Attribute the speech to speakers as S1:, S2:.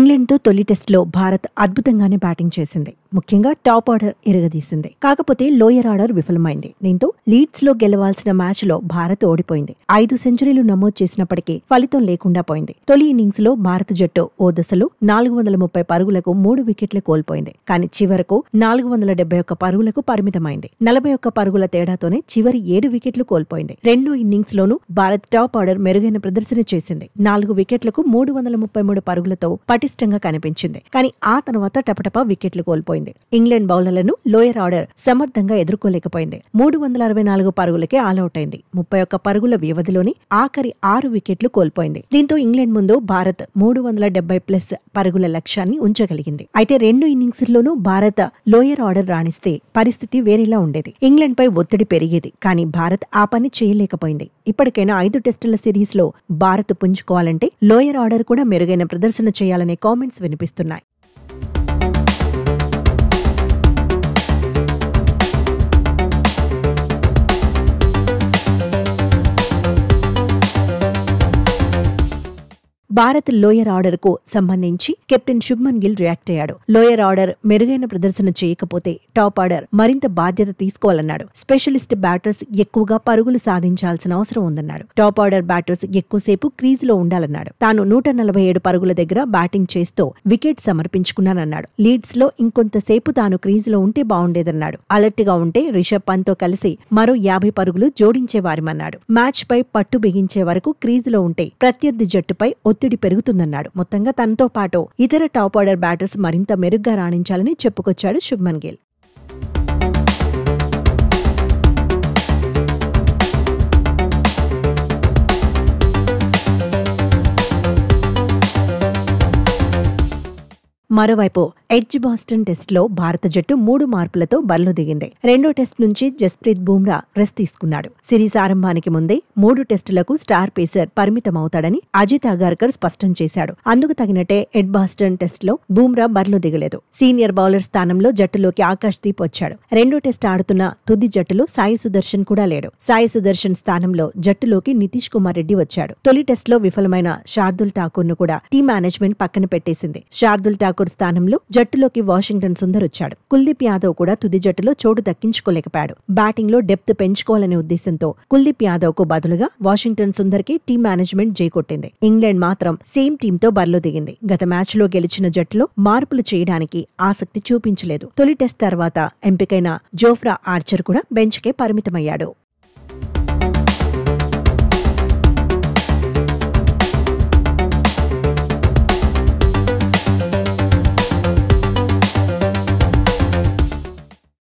S1: ఇంగ్లాండ్తో తొలి టెస్టులో భారత్ అద్భుతంగానే బ్యాటింగ్ చేసింది. ముఖ్యంగా టాప్ ఆర్డర్ ఇరగదీసింది. కాకపోతే లోయర్ ఆర్డర్ విఫలమైంది. దీంతో లీడ్స్లో గెలవాల్సిన మ్యాచ్లో భారత్ ఓడిపోయింది. 5 సెంచరీలు నమోదు చేసినప్పటికీ ఫలితం లేకుండా పోయింది. తొలి ఇన్నింగ్స్లో భారత జట్టు ఓ దశలో 430 పరుగులకు 3 వికెట్లు కోల్పోయింది. కానీ చివరకు 471 పరుగులకు పరిమితమైంది. 41 పరుగుల తేడాతోనే చివరి 7 వికెట్లు కోల్పోయింది. రెండో ఇన్నింగ్స్లోనూ భారత్ టాప్ ఆర్డర్ మెరుగైన ప్రదర్శన చేసింది. 4 వికెట్లకు 333 పరుగులతో పటిష్టంగా కనిపించింది. కానీ ఆ తర్వాత టపటపా వికెట్లు కోల్పోయింది. ఇంగ్లాండ్ బౌలర్లను లోయర్ ఆర్డర్ సమర్థంగా ఎదుర్కోలేకపోయింది. 364 పరుగులకే ఆలౌట్ అయింది. 31 పరుగుల వ్యవధిలోని ఆఖరి 6 వికెట్లు కోల్పోయింది. దీంతో ఇంగ్లాండ్ ముందు భారత్ 370+ పరుగుల లక్ష్యాన్ని ఉంచగలిగింది. అయితే రెండు ఇన్నింగ్స్లోనూ భారత్ లోయర్ ఆర్డర్ రాణిస్తే పరిస్థితి వేరేలా ఉండేది. ఇంగ్లాండ్ పై ఒత్తిడి పెరిగేది. కానీ భారత్ ఆ పని చేయలేకపోయింది. ఇప్పటికైనా 5 టెస్టుల సిరీస్ లో భారత్ పుంజుకోవాలంటే లోయర్ ఆర్డర్ కూడా మెరుగైన ప్రదర్శన చేయాలనే కామెంట్స్ వినిపిస్తున్నాయి. భారత్ లోయర్ ఆర్డర్ కు సంబంధించి కెప్టెన్ శుభ్మన్ గిల్ రియాక్ట్ అయ్యాడు. లోయర్ ఆర్డర్ మెరుగైన ప్రదర్శన చేయకపోతే టాప్ ఆర్డర్ మరింత బాధ్యత తీసుకోవాలన్నాడు. స్పెషలిస్ట్ బ్యాటర్స్ ఎక్కువగా పరుగులు సాధించాల్సిన అవసరం ఉందన్నాడు. టాప్ ఆర్డర్ బ్యాటర్స్ ఎక్కువసేపు క్రీజ్ లో ఉండాలన్నాడు. తాను 147 పరుగుల దగ్గర బ్యాటింగ్ చేస్తూ వికెట్ సమర్పించుకున్నానన్నాడు. లీడ్స్ లో ఇంకొంతసేపు తాను క్రీజ్ లో ఉంటే బాగుండేదన్నాడు. అలర్ట్ గా ఉంటే రిషబ్ పంత్ తో కలిసి మరో 50 పరుగులు జోడించేవారిమన్నాడు. మ్యాచ్ పై పట్టు బిగించే వరకు క్రీజ్ లో ఉంటే ప్రత్యర్థి జట్టుపై ఒత్తిడి పెరుగుతుందన్నాడు. మొత్తంగా తనతో పాటు ఇతర టాప్ ఆర్డర్ బ్యాటర్స్ మరింత మెరుగ్గా రాణించాలని చెప్పుకొచ్చాడు శుభ్మన్ గిల్. మరోవైపు ఎడ్జ్బాస్టన్ టెస్టులో భారత జట్టు 3 మార్పులతో బరిలో దిగింది. రెండో టెస్ట్ నుంచి జస్ప్రీత్ బుమ్రా రెస్ట్ తీసుకున్నాడు. సిరీస్ ఆరంభానికి ముందే 3 టెస్టులకు స్టార్ పేసర్ పరిమితమవుతాడని అజిత్ అగార్కర్ స్పష్టం చేశాడు. అందుకు తగినట్టే ఎడ్జ్బాస్టన్ టెస్టులో బుమ్రా బరిలో దిగలేదు. సీనియర్ బౌలర్ స్థానంలో జట్టులోకి ఆకాష్ దీప్ వచ్చాడు. రెండో టెస్ట్ ఆడుతున్న తుది జట్టులో సాయి సుదర్శన్ కూడా లేడు. సాయి సుదర్శన్ స్థానంలో జట్టులోకి నితీష్ కుమార్ రెడ్డి వచ్చాడు. తొలి టెస్టులో విఫలమైన శార్దుల్ ఠాకూర్ ను కూడా టీం మేనేజ్మెంట్ పక్కన పెట్టేసింది. శార్దుల్ ఠాకూర్ స్థానంలో జట్టులోకి వాషింగ్టన్ సుందర్ వచ్చాడు. కుల్దీప్ యాదవ్ కూడా తుది జట్టులో చోటు దక్కించుకోలేకపోయాడు. బ్యాటింగ్ లో డెప్త్ పెంచుకోవాలనే ఉద్దేశంతో కుల్దీప్ యాదవ్ కు బదులుగా వాషింగ్టన్ సుందర్ కి టీం మేనేజ్మెంట్ జైకొట్టింది. ఇంగ్లాండ్ మాత్రం సేమ్ టీంతో బరిలో దిగింది. గత మ్యాచ్ లో గెలిచిన జట్టులో మార్పులు చేయడానికి ఆసక్తి చూపించలేదు. తొలి టెస్ట్ తర్వాత ఎంపికైన జోఫ్రా ఆర్చర్ కూడా బెంచ్ కే పరిమితమయ్యాడు.